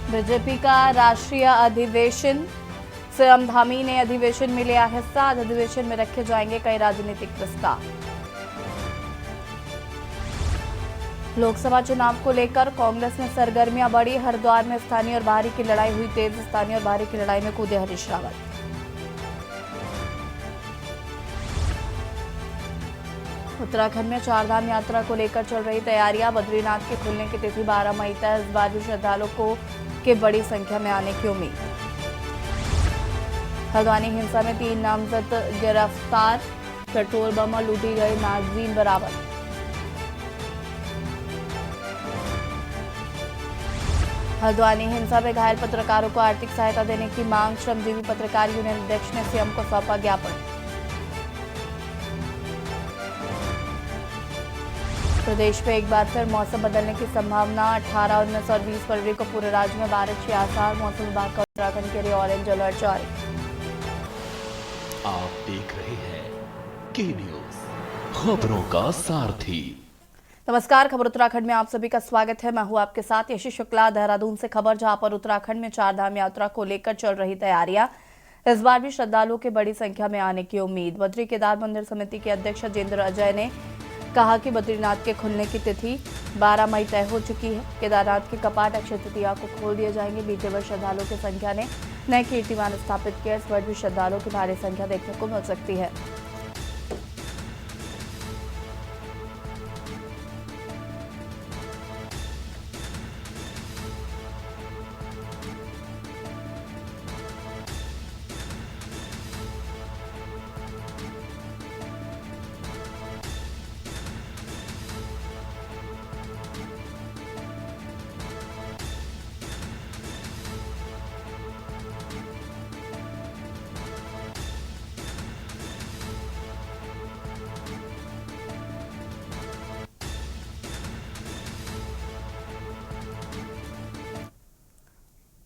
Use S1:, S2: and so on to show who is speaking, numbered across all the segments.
S1: BJP का राष्ट्रीय अधिवेशन, सीएम धामी ने अधिवेशन में लिया हिस्सा। आज अधिवेशन में रखे जाएंगे कई राजनीतिक प्रस्ताव। लोकसभा चुनाव को लेकर कांग्रेस में सरगर्मियां बढ़ी। हरिद्वार में स्थानीय और बाहरी की लड़ाई हुई तेज। स्थानीय और बाहरी की लड़ाई में कूदे हरीश रावत। उत्तराखंड में चारधाम यात्रा को लेकर चल रही तैयारियां। बद्रीनाथ के खुलने की तिथि 12 मई तक। इस बार भी श्रद्धालुओं को के बड़ी संख्या में आने की उम्मीद। हल्द्वानी हिंसा में 3 नामजद गिरफ्तार। पेट्रोल बम और लूटी गई मैगजीन बरामद। हल्द्वानी हिंसा में घायल पत्रकारों को आर्थिक सहायता देने की मांग। श्रमजीवी पत्रकार यूनियन अध्यक्ष ने सीएम को सौंपा ज्ञापन। प्रदेश में एक बार फिर मौसम बदलने की संभावना। 18, 19 और 20 फरवरी को पूरे राज्य में बारिश के आसार। मौसम विभाग का उत्तराखंड के लिए ऑरेंज अलर्ट जारी।
S2: आप देख रहे हैं के न्यूज, खबरों का सारथी।
S1: नमस्कार, खबर उत्तराखंड में आप सभी का स्वागत है। मैं हूं आपके साथ यशी शुक्ला। देहरादून से खबर, जहां पर उत्तराखंड में चारधाम यात्रा को लेकर चल रही तैयारियां। इस बार भी श्रद्धालुओं के बड़ी संख्या में आने की उम्मीद। बद्री केदार मंदिर समिति के अध्यक्ष राजेंद्र अजय ने कहा कि बद्रीनाथ के खुलने की तिथि 12 मई तय हो चुकी है। केदारनाथ के कपाट अक्षय तृतीया को खोल दिए जाएंगे। बीते वर्ष श्रद्धालुओं की संख्या ने नए कीर्तिमान स्थापित किया। इस वर्ष भी श्रद्धालुओं की भारी संख्या देखने को मिल सकती है।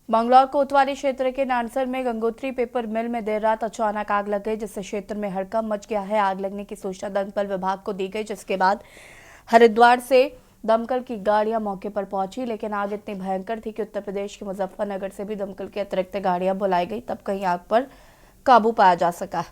S1: बंगलौर कोतवाली क्षेत्र के नानसर में गंगोत्री पेपर मिल में देर रात अचानक आग लग गई, जिससे क्षेत्र में हड़कंप मच गया है। आग लगने की सूचना दमकल विभाग को दी गई, जिसके बाद हरिद्वार से दमकल की गाड़ियां मौके पर पहुंची, लेकिन आग इतनी भयंकर थी कि उत्तर प्रदेश के मुजफ्फरनगर से भी दमकल की अतिरिक्त गाड़ियां बुलाई गई, तब कहीं आग पर काबू पाया जा सका।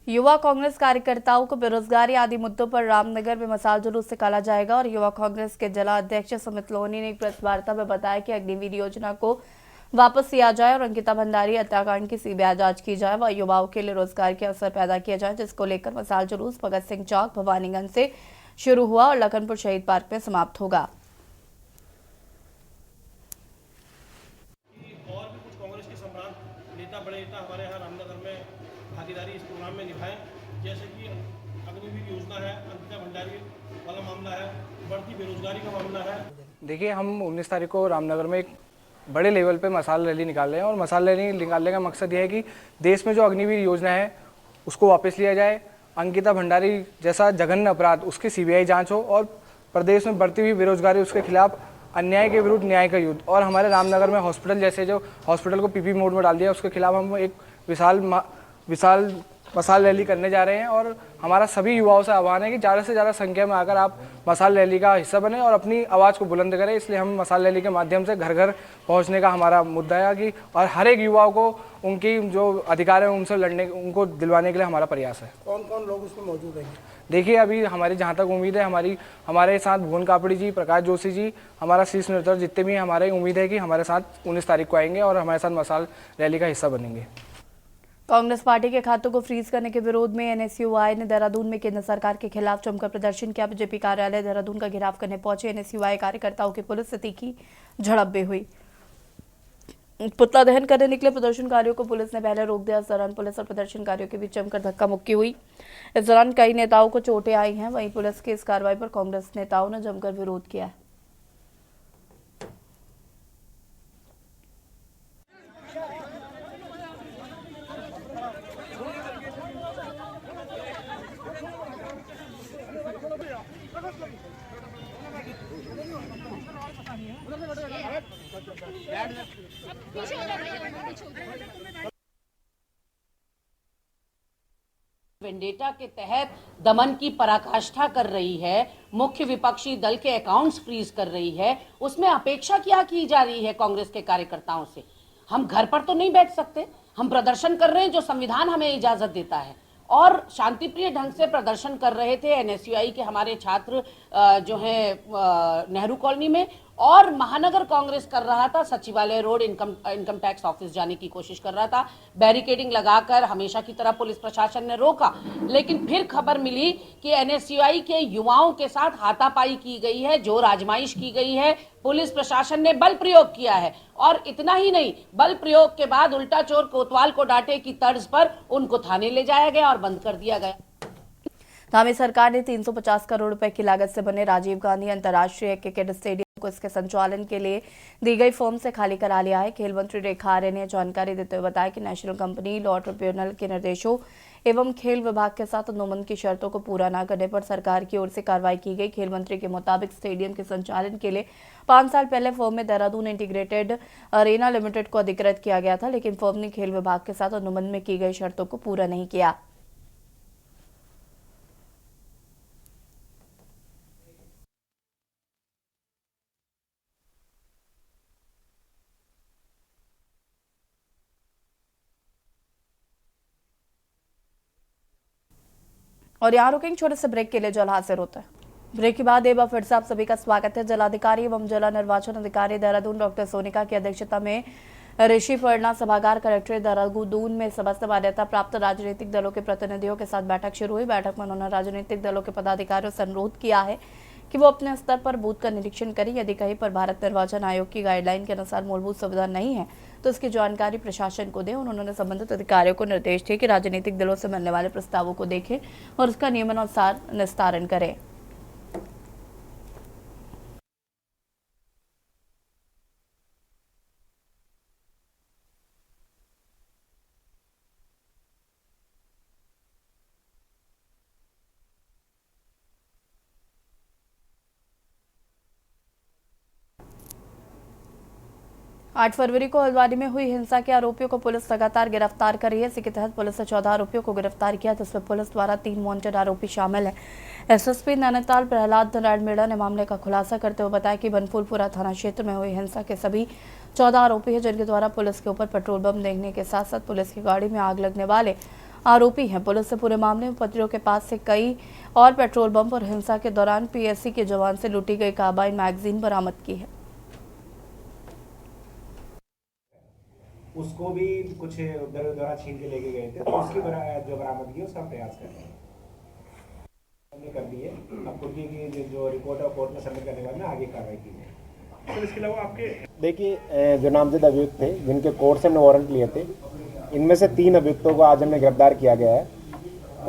S1: युवा कांग्रेस कार्यकर्ताओं को बेरोजगारी आदि मुद्दों पर रामनगर में मसाल जुलूस निकाला जाएगा। और युवा कांग्रेस के जिला अध्यक्ष सुमित लोहनी ने एक प्रेस वार्ता में बताया कि अग्निवीर योजना को वापस लिया जाए और अंकिता भंडारी हत्याकांड की सीबीआई जांच की जाए व युवाओं के लिए रोजगार के अवसर पैदा किया जाए, जिसको लेकर मसाल जुलूस भगत सिंह चौक, भवानीगंज से शुरू हुआ और लखनपुर शहीद पार्क में समाप्त होगा।
S3: और भी कुछ कांग्रेस के सम्राट नेता, बड़े नेता हमारे यहाँ रामनगर में भागीदारी इस प्रोग्राम में निभाएं, जैसे कि अग्निवीर योजना है, अंकिता भंडारी वाला मामला है, बढ़ती बेरोजगारी का मामला है।
S4: देखिए, हम 19 तारीख को रामनगर में एक बड़े लेवल पे मसाल रैली निकाल रहे हैं और मसाल रैली निकालने का मकसद यह है कि देश में जो अग्निवीर योजना है उसको वापस लिया जाए, अंकिता भंडारी जैसा जघन्य अपराध उसकी सीबीआई जांच हो और प्रदेश में बढ़ती हुई बेरोजगारी, उसके खिलाफ अन्याय के विरुद्ध न्याय का युद्ध। और हमारे रामनगर में हॉस्पिटल जैसे जो हॉस्पिटल को पीपी मोड में डाल दिया, उसके खिलाफ हम एक विशाल मसाल रैली करने जा रहे हैं। और हमारा सभी युवाओं से आह्वान है कि ज़्यादा से ज़्यादा संख्या में आकर आप मसाल रैली का हिस्सा बने और अपनी आवाज़ को बुलंद करें। इसलिए हम मसाल रैली के माध्यम से घर घर पहुंचने का हमारा मुद्दा है कि और हर एक युवाओं को उनकी जो अधिकार है उनसे लड़ने, उनको दिलवाने के लिए हमारा प्रयास है।
S3: कौन कौन लोग इसमें मौजूद हैं?
S4: देखिए, अभी हमारी जहाँ तक उम्मीद है, हमारे साथ भुवन कापड़ी जी, प्रकाश जोशी जी, हमारा शीर्ष नेतृत्व जितने भी हैं, हमारी उम्मीद है कि हमारे साथ 19 तारीख को आएंगे और हमारे साथ मसाल रैली का हिस्सा बनेंगे।
S1: कांग्रेस पार्टी के खातों को फ्रीज करने के विरोध में एनएसयूआई ने देहरादून में केंद्र सरकार के खिलाफ जमकर प्रदर्शन किया। बीजेपी कार्यालय देहरादून का घेराव करने पहुंचे एनएसयूआई कार्यकर्ताओं की पुलिस से तीखी झड़प भी हुई। पुतला दहन करने निकले प्रदर्शनकारियों को पुलिस ने पहले रोक दिया। इस दौरान पुलिस और प्रदर्शनकारियों के बीच जमकर धक्का मुक्की हुई। इस दौरान कई नेताओं को चोटें आई हैं। वहीं पुलिस की इस कार्रवाई पर कांग्रेस नेताओं ने जमकर विरोध किया है।
S5: वेंडेटा के तहत दमन की पराकाष्ठा कर रही है, मुख्य विपक्षी दल के अकाउंट्स फ्रीज कर रही है, उसमें अपेक्षा क्या की जा रही है कांग्रेस के कार्यकर्ताओं से? हम घर पर तो नहीं बैठ सकते, हम प्रदर्शन कर रहे हैं जो संविधान हमें इजाजत देता है, और शांतिप्रिय ढंग से प्रदर्शन कर रहे थे एनएसयूआई के हमारे छात्र जो हैं नेहरू कॉलोनी में, और महानगर कांग्रेस कर रहा था सचिवालय रोड इनकम टैक्स ऑफिस जाने की कोशिश कर रहा था, बैरिकेडिंग लगाकर हमेशा की तरह पुलिस प्रशासन ने रोका। लेकिन फिर खबर मिली कि एनएसयूआई के युवाओं के साथ हाथापाई की गई है, जोर आजमाइश की गई है, पुलिस प्रशासन ने बल प्रयोग किया है, और इतना ही नहीं, बल प्रयोग के बाद उल्टा चोर कोतवाल को डांटे की तर्ज पर उनको थाने ले जाया गया और बंद कर दिया गया।
S1: धामी सरकार ने 350 करोड़ रुपए की लागत से बने राजीव गांधी अंतर्राष्ट्रीय क्रिकेट स्टेडियम को इसके संचालन के लिए दी गई फॉर्म से खाली करा लिया है। खेल मंत्री रेखा आर्य ने जानकारी देते हुए बताया कि नेशनल कंपनी लॉ ट्रिब्यूनल के निर्देशों एवं खेल विभाग के साथ अनुबंध की शर्तों को पूरा न करने पर सरकार की ओर से कार्रवाई की गई। खेल मंत्री के मुताबिक स्टेडियम के संचालन के लिए 5 साल पहले फर्म में देहरादून इंटीग्रेटेड अरेना लिमिटेड को अधिकृत किया गया था, लेकिन फर्म ने खेल विभाग के साथ अनुबंध में की गई शर्तों को पूरा नहीं किया। और यहाँ रुकेंगे छोटे से ब्रेक के लिए, जल हाजिर होता है। ब्रेक के बाद एक बार फिर से आप सभी का स्वागत है। जिलाधिकारी एवं जिला निर्वाचन अधिकारी देहरादून डॉक्टर सोनिका की अध्यक्षता में ऋषि पर्णा सभागार कलेक्ट्रेट देहरादून में समस्त मान्यता प्राप्त राजनीतिक दलों के प्रतिनिधियों के साथ बैठक शुरू हुई। बैठक में उन्होंने राजनीतिक दलों के पदाधिकारियों से अनुरोध किया है कि वो अपने स्तर पर बूथ का निरीक्षण करें। यदि कहीं पर भारत निर्वाचन आयोग की गाइडलाइन के अनुसार मूलभूत सुविधा नहीं है तो इसकी जानकारी प्रशासन को दें। उन्होंने संबंधित अधिकारियों को निर्देश दिए कि राजनीतिक दलों से मिलने वाले प्रस्तावों को देखें और उसका नियमानुसार निस्तारण करें। आठ फरवरी को हल्द्वानी में हुई हिंसा के आरोपियों को पुलिस लगातार गिरफ्तार कर रही है। इसी के तहत पुलिस ने 14 आरोपियों को गिरफ्तार किया, जिसमें पुलिस द्वारा 3 वांटेड आरोपी शामिल हैं। एसएसपी नैनीताल प्रहलाद नारायण मीणा ने मामले का खुलासा करते हुए बताया कि बनफूलपुरा थाना क्षेत्र में हुई हिंसा के सभी 14 आरोपी हैं, जिनके द्वारा पुलिस के ऊपर पेट्रोल बम देने के साथ साथ पुलिस की गाड़ी में आग लगने वाले आरोपी हैं। पुलिस ने पूरे मामले में पत्रियों के पास से कई और पेट्रोल बम और हिंसा के दौरान पीएससी के जवान से लूटी गई कार्बाइन मैगजीन बरामद की है।
S6: उसको भी कुछ द्वारा छीन के लेके गए थे, तो उसकी जो बरामदगी है उसका प्रयास कर रहे हैं, हमने कर दी है। अब खुद की जो रिपोर्ट है कोर्ट में सबमिट करने के बाद में आगे कार्रवाई की है।
S3: सर इसके अलावा आपके
S6: देखिए जो नामजद अभियुक्त थे जिनके कोर्ट से हमने वारंट लिए थे, इनमें से 3 अभियुक्तों को आज हमने गिरफ्तार किया गया है,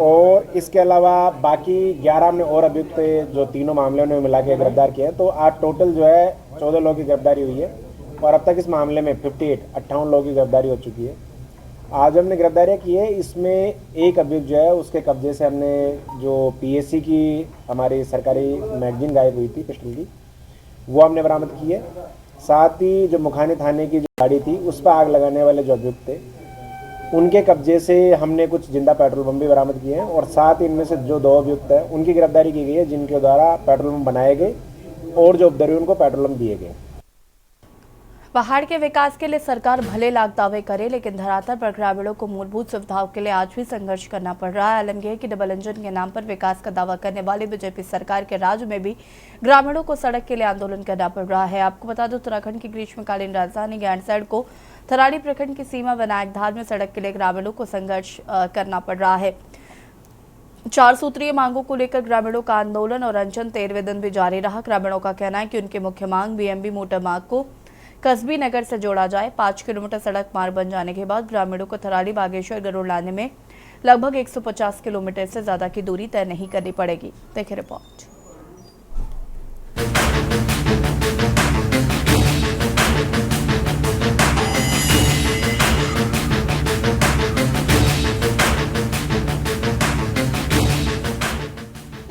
S6: और इसके अलावा बाकी 11 हमने और अभियुक्त जो तीनों मामलों में मिला के गिरफ्तार किया है। तो आज टोटल जो है 14 लोगों की गिरफ्तारी हुई है, और अब तक इस मामले में 58 लोगों की गिरफ्तारी हो चुकी है। आज हमने गिरफ्तारियाँ की है, इसमें एक अभियुक्त जो है उसके कब्जे से हमने जो पीएससी की हमारी सरकारी मैगजीन गायब हुई थी पिस्टल की, वो हमने बरामद की है। साथ ही जो मुखानी थाने की जो गाड़ी थी उस पर आग लगाने वाले जो अभियुक्त थे उनके कब्जे से हमने कुछ जिंदा पेट्रोल बम भी बरामद किए हैं, और साथ इनमें से जो 2 अभियुक्त हैं उनकी गिरफ्तारी की गई है, जिनके द्वारा पेट्रोल बम बनाए गए और जो उपद्रवी उनको पेट्रोल बम दिए गए।
S1: पहाड़ के विकास के लिए सरकार भले लाख दावे करे, लेकिन धरातल पर ग्रामीणों को मूलभूत सुविधाओं के लिए आज भी संघर्ष करना पड़ रहा है। आलमगीर की डबल इंजन के नाम पर विकास का दावा करने वाली बीजेपी सरकार के राज में भी ग्रामीणों को सड़क के लिए आंदोलन करना पड़ रहा है। आपको बता दें, उत्तराखंड की ग्रीष्मकालीन राजधानी गैंडसैड को थराड़ी प्रखंड की सीमा विनायकधार में सड़क के लिए ग्रामीणों को संघर्ष करना पड़ रहा है। 4 सूत्रीय मांगों को लेकर ग्रामीणों का आंदोलन और अनशन 13वें दिन भी जारी रहा। ग्रामीणों का कहना है कि उनकी मुख्य मांग बीएमबी मोटर मार्ग को कस्बी नगर से जोड़ा जाए। 5 किलोमीटर सड़क मार्ग बन जाने के बाद ग्रामीणों को थराड़ी बागेश्वर गरुड़ लाने में लगभग 150 किलोमीटर से ज्यादा की दूरी तय नहीं करनी पड़ेगी। देखिए रिपोर्ट।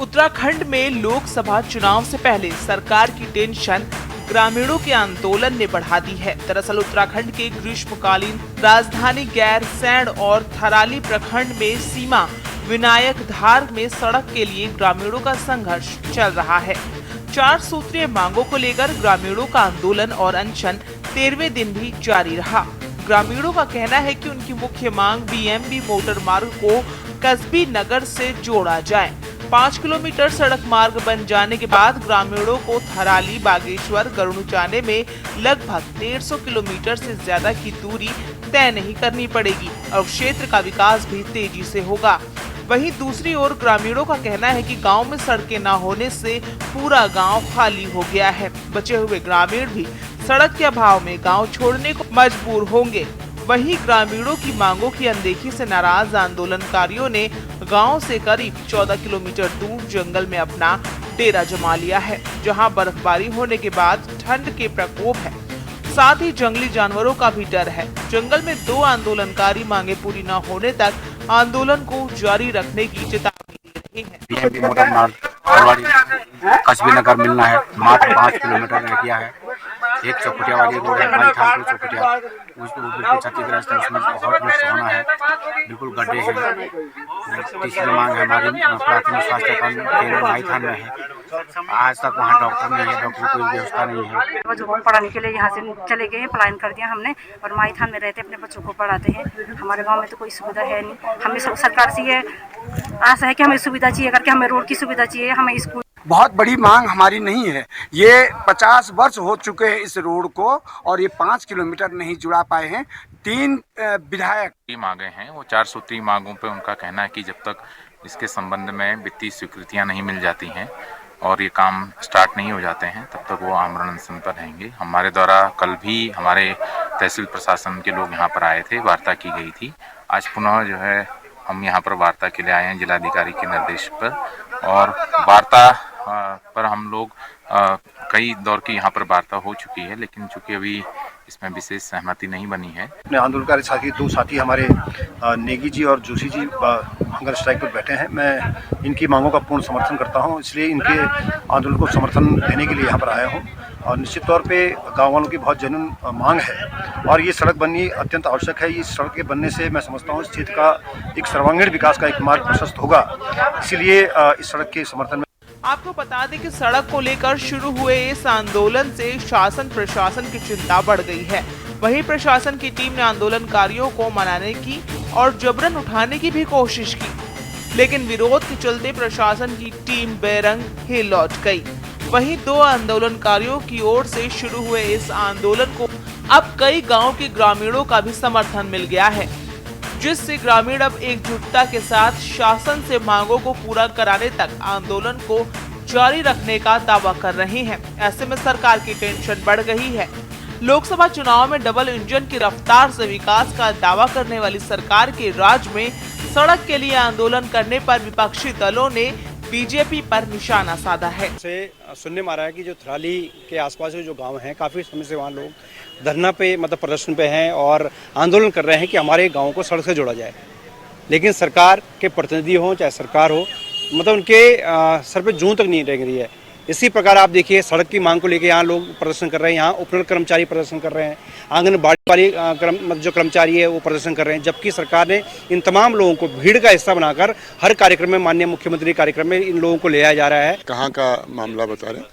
S7: उत्तराखंड में लोकसभा चुनाव से पहले सरकार की टेंशन ग्रामीणों के आंदोलन ने बढ़ा दी है। दरअसल उत्तराखंड के ग्रीष्मकालीन राजधानी गैरसैंण और थराली प्रखंड में सीमा विनायक धार में सड़क के लिए ग्रामीणों का संघर्ष चल रहा है। 4 सूत्रीय मांगों को लेकर ग्रामीणों का आंदोलन और अनशन 13वें दिन भी जारी रहा। ग्रामीणों का कहना है कि उनकी मुख्य मांग बीएमबी मोटर मार्ग को कस्बी नगर से जोड़ा जाए। 5 किलोमीटर सड़क मार्ग बन जाने के बाद ग्रामीणों को थराली, बागेश्वर, गरुड़ जाने में लगभग 150 किलोमीटर से ज्यादा की दूरी तय नहीं करनी पड़ेगी और क्षेत्र का विकास भी तेजी से होगा। वहीं दूसरी ओर ग्रामीणों का कहना है कि गांव में सड़कें न होने से पूरा गांव खाली हो गया है। बचे हुए ग्रामीण भी सड़क के अभाव में गांव छोड़ने को मजबूर होंगे। वहीं ग्रामीणों की मांगों की अनदेखी से नाराज आंदोलनकारियों ने गांव से करीब 14 किलोमीटर दूर जंगल में अपना डेरा जमा लिया है, जहां बर्फबारी होने के बाद ठंड के प्रकोप है, साथ ही जंगली जानवरों का भी डर है। जंगल में 2 आंदोलनकारी मांगे पूरी न होने तक आंदोलन को जारी रखने की चेतावनी दे रहे हैं।
S8: बीएमबी मोटर मार्ग कस्बी नगर मिलना है, मात्र 5 किलोमीटर रह गया है। एक चौखुटिया वाली रोड है, माईथान टू चौखुटिया, उसको बिल्कुल क्षतिग्रस्त है, उसमें बहुत नुकसान होना है, बिल्कुल गड्ढे हैं। तीसरी मांग है हमारी प्राथमिक स्वास्थ्य केंद्र माईथान में है, आज तक वहाँ डॉक्टर नहीं है, डॉक्टर की कोई व्यवस्था नहीं है।
S9: जो पढ़ाने के लिए यहाँ से चले गए हैं, पलायन कर दिया हमने और माईथान में रहते अपने बच्चों को पढ़ाते हैं। हमारे गांव में तो कोई सुविधा है नहीं। हमें सरकार से ये आशा है कि हमें सुविधा चाहिए, करके हमें रोड की सुविधा चाहिए, हमें स्कूल।
S10: बहुत बड़ी मांग हमारी नहीं है। ये 50 वर्ष हो चुके हैं इस रोड को और ये 5 किलोमीटर नहीं जुड़ा पाए हैं। 3 विधायक
S11: मांगे हैं, वो 4 सूत्री मांगों पे उनका कहना है कि जब तक इसके संबंध में वित्तीय स्वीकृतियां नहीं मिल जाती हैं और ये काम स्टार्ट नहीं हो जाते हैं, तब तक वो आमरण अनशन पर रहेंगे। हमारे द्वारा कल भी हमारे तहसील प्रशासन के लोग यहाँ पर आए थे, वार्ता की गई थी। आज पुनः जो है हम यहाँ पर वार्ता के लिए आए हैं जिलाधिकारी के निर्देश पर, और वार्ता पर हम लोग कई दौर की यहाँ पर वार्ता हो चुकी है, लेकिन चूंकि अभी इसमें विशेष सहमति नहीं बनी है।
S12: अपने आंदोलनकारी साथी 2 साथी हमारे नेगी जी और जोशी जी हंगर स्ट्राइक पर बैठे हैं। मैं इनकी मांगों का पूर्ण समर्थन करता हूं, इसलिए इनके आंदोलन को समर्थन देने के लिए यहाँ पर आया हूं। और निश्चित तौर पे गाँव वालों की बहुत जेन्युइन मांग है और ये सड़क बननी अत्यंत आवश्यक है। इस सड़क के बनने से मैं समझता हूँ इस क्षेत्र का एक सर्वांगीण विकास का एक मार्ग प्रशस्त होगा, इसीलिए इस सड़क के समर्थन में।
S7: आपको बता दें कि सड़क को लेकर शुरू हुए इस आंदोलन से शासन प्रशासन की चिंता बढ़ गई है। वहीं प्रशासन की टीम ने आंदोलनकारियों को मनाने की और जबरन उठाने की भी कोशिश की, लेकिन विरोध के चलते प्रशासन की टीम बेरंग ही लौट गई। वहीं 2 आंदोलनकारियों की ओर से शुरू हुए इस आंदोलन को अब कई गाँव के ग्रामीणों का भी समर्थन मिल गया है, जिससे ग्रामीण अब एकजुटता के साथ शासन से मांगों को पूरा कराने तक आंदोलन को जारी रखने का दावा कर रहे हैं। ऐसे में सरकार की टेंशन बढ़ गई है। लोकसभा चुनाव में डबल इंजन की रफ्तार से विकास का दावा करने वाली सरकार के राज में सड़क के लिए आंदोलन करने पर विपक्षी दलों ने बीजेपी पर निशाना साधा है।
S3: सुनने में आ रहा है कि जो थराली के आसपास के जो गांव हैं, काफ़ी समय से वहाँ लोग धरना पे मतलब प्रदर्शन पे हैं और आंदोलन कर रहे हैं कि हमारे गांव को सड़क से जोड़ा जाए, लेकिन सरकार के प्रतिनिधि हों चाहे सरकार हो, मतलब उनके सर पे जूं तक नहीं रह रही है। इसी प्रकार आप देखिए सड़क की मांग को लेकर यहाँ लोग प्रदर्शन कर रहे हैं, यहाँ उपनल कर्मचारी प्रदर्शन कर रहे हैं, आंगनबाड़ी वाली जो कर्मचारी है वो प्रदर्शन कर रहे हैं, जबकि सरकार ने इन तमाम लोगों को भीड़ का हिस्सा बनाकर हर कार्यक्रम में, माननीय मुख्यमंत्री कार्यक्रम में इन लोगों को ले जाया जा रहा है।
S13: कहाँ का मामला बता रहे हैं?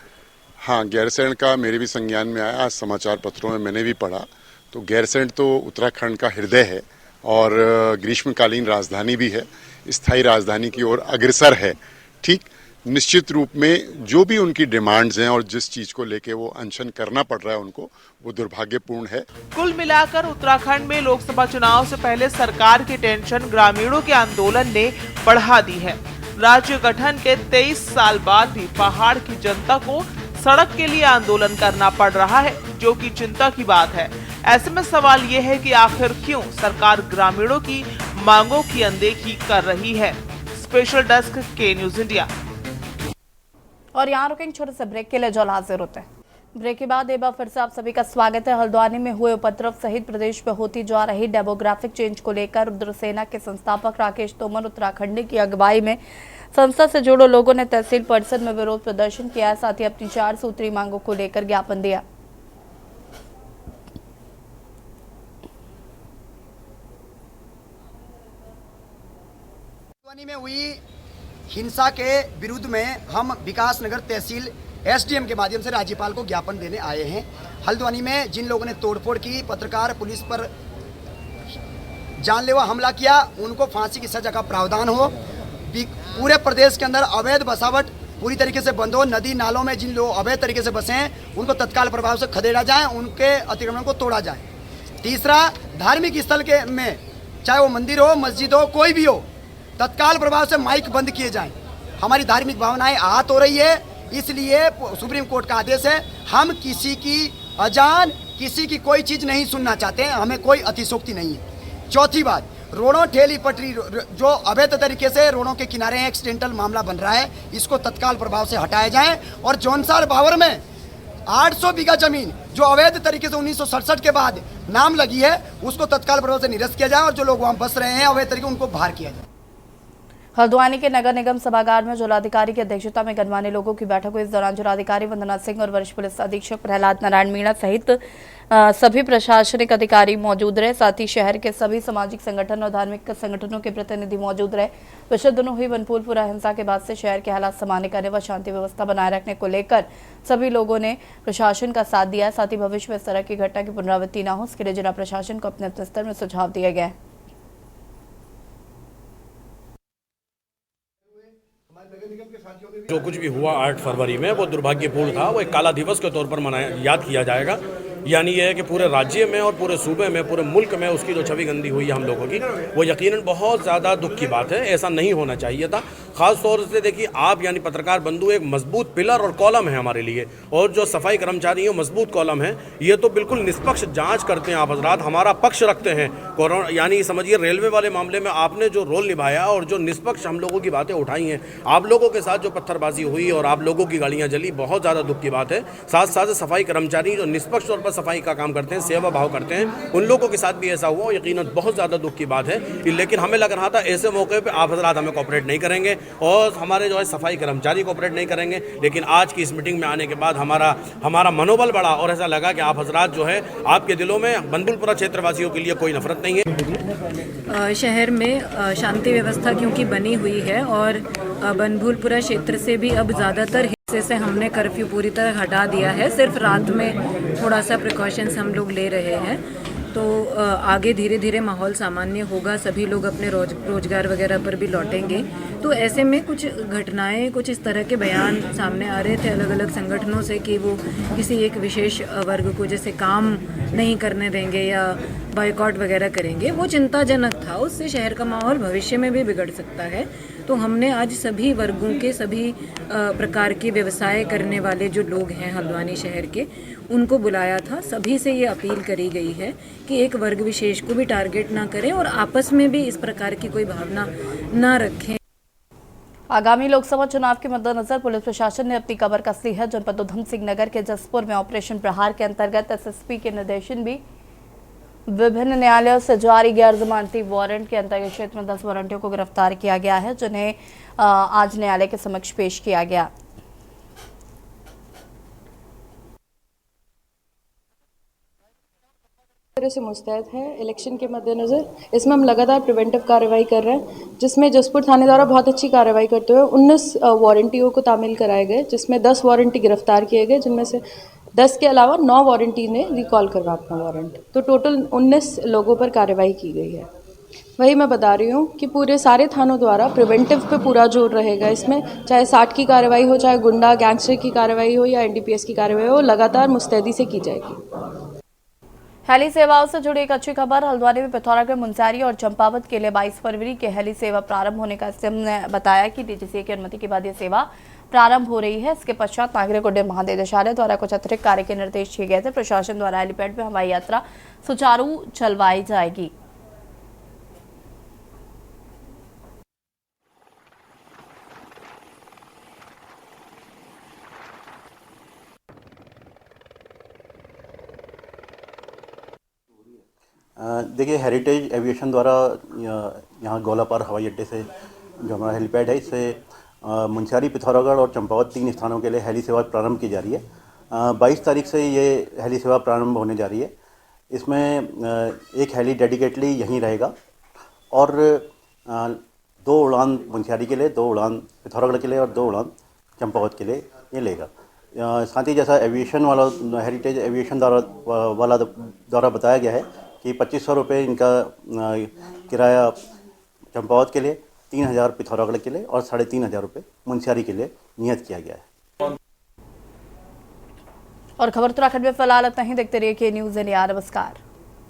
S13: हाँ, गैरसैंण का मेरे भी संज्ञान में आया, आज समाचार पत्रों में मैंने भी पढ़ा। तो गैरसैंण तो उत्तराखंड का हृदय है और ग्रीष्मकालीन राजधानी भी है, स्थायी राजधानी की ओर अग्रसर है। ठीक, निश्चित रूप में जो भी उनकी डिमांड्स हैं और जिस चीज को लेके वो अनशन करना पड़ रहा है उनको, वो दुर्भाग्यपूर्ण है।
S7: कुल मिलाकर उत्तराखंड में लोकसभा चुनाव से पहले सरकार की टेंशन ग्रामीणों के आंदोलन ने बढ़ा दी है। राज्य गठन के 23 साल बाद भी पहाड़ की जनता को सड़क के लिए आंदोलन करना पड़ रहा है, जो कि चिंता की बात है। ऐसे में सवाल ये है कि आखिर क्यों सरकार ग्रामीणों की मांगों की अनदेखी कर रही है। स्पेशल डेस्क के न्यूज इंडिया।
S1: और यहाँ रुकेंगे छोटे से ब्रेक के लिए, जल्द हाजिर होते हैं। ब्रेक के बाद एक बार फिर से आप सभी का स्वागत है। हल्द्वानी में हुए उपद्रव सहित प्रदेश में होती जा रही डेमोग्राफिक चेंज को लेकर रुद्र सेना के संस्थापक राकेश तोमर उत्तराखंड की अगुवाई में संस्था से जुड़े लोगों ने तहसील परिषद में विरोध प्रदर्शन किया, साथ ही अपनी 4 सूत्री मांगों को लेकर ज्ञापन दिया।
S14: में हुई हिंसा के विरुद्ध में हम विकास नगर तहसील एसडीएम के माध्यम से राज्यपाल को ज्ञापन देने आए हैं। हल्द्वानी में जिन लोगों ने तोड़फोड़ की, पत्रकार पुलिस पर जानलेवा हमला किया, उनको फांसी की सजा का प्रावधान हो। पूरे प्रदेश के अंदर अवैध बसावट पूरी तरीके से बंद हो। नदी नालों में जिन लोग अवैध तरीके से बसे हैं उनको तत्काल प्रभाव से खदेड़ा जाए, उनके अतिक्रमण को तोड़ा जाए। तीसरा, धार्मिक स्थल के में चाहे वो मंदिर हो, मस्जिद हो, कोई भी हो, तत्काल प्रभाव से माइक बंद किए जाएं। हमारी धार्मिक भावनाएं आहत हो रही है, इसलिए सुप्रीम कोर्ट का आदेश है। हम किसी की अजान, किसी की कोई चीज़ नहीं सुनना चाहते हैं, हमें कोई अतिशोक्ति नहीं है। चौथी बात, रोडों ठेली पटरी जो अवैध तरीके से रोडों के किनारे एक्सीडेंटल मामला बन रहा है, इसको तत्काल प्रभाव से हटाया जाए। और जौनसार बावर में 800 बीघा जमीन जो अवैध तरीके से 1967 के बाद नाम लगी है, उसको तत्काल प्रभाव से निरस्त किया जाए और जो लोग वहाँ बस रहे हैं अवैध तरीके, उनको बाहर किया जाए।
S1: हल्द्वानी के नगर निगम सभागार में जिलाधिकारी की अध्यक्षता में गणमान्य लोगों की बैठक हुई। इस दौरान जिलाधिकारी वंदना सिंह और वरिष्ठ पुलिस अधीक्षक प्रहलाद नारायण मीणा सहित सभी प्रशासनिक अधिकारी मौजूद रहे। साथ ही शहर के सभी सामाजिक संगठन और धार्मिक संगठनों के प्रतिनिधि मौजूद रहे। पिछले दिनों हुई बनफूलपुरा हिंसा के बाद से शहर के हालात सामान्य करने व शांति व्यवस्था बनाए रखने को लेकर सभी लोगों ने प्रशासन का साथ दिया। साथ ही भविष्य में इस तरह की घटना की पुनरावृत्ति न हो, इसके लिए जिला प्रशासन को अपने अपने स्तर में सुझाव दिए गए।
S15: जो कुछ भी हुआ 8 फरवरी में वो दुर्भाग्यपूर्ण था। वो एक काला दिवस के तौर पर याद किया जाएगा। यानी यह है कि पूरे राज्य में और पूरे सूबे में, पूरे मुल्क में उसकी जो छवि गंदी हुई है हम लोगों की, वो यकीनन बहुत ज़्यादा दुख की बात है। ऐसा नहीं होना चाहिए था। ख़ास तौर से देखिए, आप यानी पत्रकार बंधु एक मजबूत पिलर और कॉलम है हमारे लिए, और जो सफाई कर्मचारी हैं मजबूत कॉलम है। ये तो बिल्कुल निष्पक्ष जाँच करते हैं आप हजरात, हमारा पक्ष रखते हैं। कोरोना यानी समझिए रेलवे वाले मामले में आपने जो रोल निभाया और जो निष्पक्ष हम लोगों की बातें उठाई हैं, आप लोगों के साथ जो पत्थरबाजी हुई और आप लोगों की गाड़ियाँ जली, बहुत ज़्यादा दुख की बात है। साथ साथ सफाई कर्मचारी जो निष्पक्ष तौर पर सफाई का काम करते हैं, सेवा भाव करते हैं, उन लोगों के साथ भी ऐसा हुआ, यकीनन बहुत ज़्यादा दुख की बात है। लेकिन हमें लग रहा था ऐसे मौके पे आप हजरात हमें कोऑपरेट नहीं करेंगे और हमारे जो है सफाई कर्मचारी कोऑपरेट नहीं करेंगे। लेकिन आज की इस मीटिंग में आने के बाद हमारा मनोबल बढ़ा और ऐसा लगा कि आप हजरात जो है, आपके दिलों में बनफूलपुरा क्षेत्रवासियों के लिए कोई नफरत नहीं है।
S16: शहर में शांति व्यवस्था क्योंकि बनी हुई है और बनफूलपुरा क्षेत्र से भी अब ज़्यादातर हिस्से से हमने कर्फ्यू पूरी तरह हटा दिया है। सिर्फ रात में थोड़ा सा प्रिकॉशंस हम लोग ले रहे हैं, तो आगे धीरे धीरे माहौल सामान्य होगा, सभी लोग अपने रोजगार वगैरह पर भी लौटेंगे। तो ऐसे में कुछ घटनाएं, कुछ इस तरह के बयान सामने आ रहे थे अलग अलग संगठनों से कि वो किसी एक विशेष वर्ग को जैसे काम नहीं करने देंगे या बायकॉट वगैरह करेंगे। वो चिंताजनक था, उससे शहर का माहौल भविष्य में भी बिगड़ सकता है। तो हमने आज सभी वर्गों के, सभी प्रकार के व्यवसाय करने वाले जो लोग हैं हल्द्वानी शहर के, उनको बुलाया था। सभी से ये अपील करी गई है कि एक वर्ग विशेष को भी टारगेट ना करें और आपस में भी इस प्रकार की कोई भावना ना रखें।
S1: आगामी लोकसभा चुनाव के मद्देनजर पुलिस प्रशासन ने अपनी कमर कस ली है। जनपद उधम सिंह नगर के जसपुर में ऑपरेशन प्रहार के अंतर्गत एसएसपी के निर्देशन भी विभिन्न न्यायालयों से जारी गैर जमानती वारंट के अंतर्गत क्षेत्र में 10 वारंटियों को गिरफ्तार किया गया है, जिन्हें आज न्यायालय के समक्ष पेश किया गया।
S17: तरह से मुस्तैद है इलेक्शन के मद्देनज़र। इसमें हम लगातार प्रिवेंटिव कार्रवाई कर रहे हैं, जिसमें जसपुर थाने द्वारा बहुत अच्छी कार्रवाई करते हुए 19 वारंटियों को तामील कराए गए, जिसमें 10 वारंटी गिरफ्तार किए गए, जिनमें से 10 के अलावा 9 वारंटी ने रिकॉल करवा अपना वारंट। तो टोटल 19 लोगों पर कार्रवाई की गई है। वही मैं बता रही हूँ कि पूरे सारे थानों द्वारा प्रिवेंटिव पे पूरा जोर रहेगा। इसमें चाहे 60 की कार्रवाई हो, चाहे गुंडा गैंगस्टर की कार्रवाई हो या एनडीपीएस की कार्रवाई हो, लगातार मुस्तैदी से की जाएगी।
S1: हेली सेवाओं से जुड़ी एक अच्छी खबर। हल्द्वानी में पिथौरागढ़, मुनस्यारी और चंपावत के लिए 22 फरवरी के हेली सेवा प्रारंभ होने का एसडीएम ने बताया कि डीजीसीए की अनुमति के बाद ये सेवा प्रारंभ हो रही है। इसके पश्चात नागरिक उड्डयन महानिदेशालय द्वारा कुछ अतिरिक्त कार्य के निर्देश दिए गए थे। प्रशासन द्वारा हेलीपैड पर हवाई यात्रा सुचारू चलवाई जाएगी।
S18: देखिए, हेरिटेज एविएशन द्वारा यहाँ गोलापार हवाई अड्डे से जो हमारा हेलीपैड है, इससे मुनस्यारी, पिथौरागढ़ और चंपावत 3 स्थानों के लिए हेली सेवा प्रारंभ की जा रही है। 22 तारीख से ये हेली सेवा प्रारंभ होने जा रही है। इसमें एक हेली डेडिकेटली यहीं रहेगा और 2 उड़ान मुनस्यारी के लिए, 2 उड़ान पिथौरागढ़ के लिए और 2 उड़ान चंपावत के लिए ये लेगा। साथ ही जैसा एविएशन वाला हेरिटेज एविएशन द्वारा बताया गया है कि 2500 रुपये इनका किराया चंपावत के लिए, 3000 पिथौरागढ़ के लिए और 3500 रुपये मुनस्यारी के लिए नियत किया गया है।
S1: और खबर उत्तराखंड में फिलहाल इतना ही। देखते रहिए के न्यूज़ इंडिया। नमस्कार।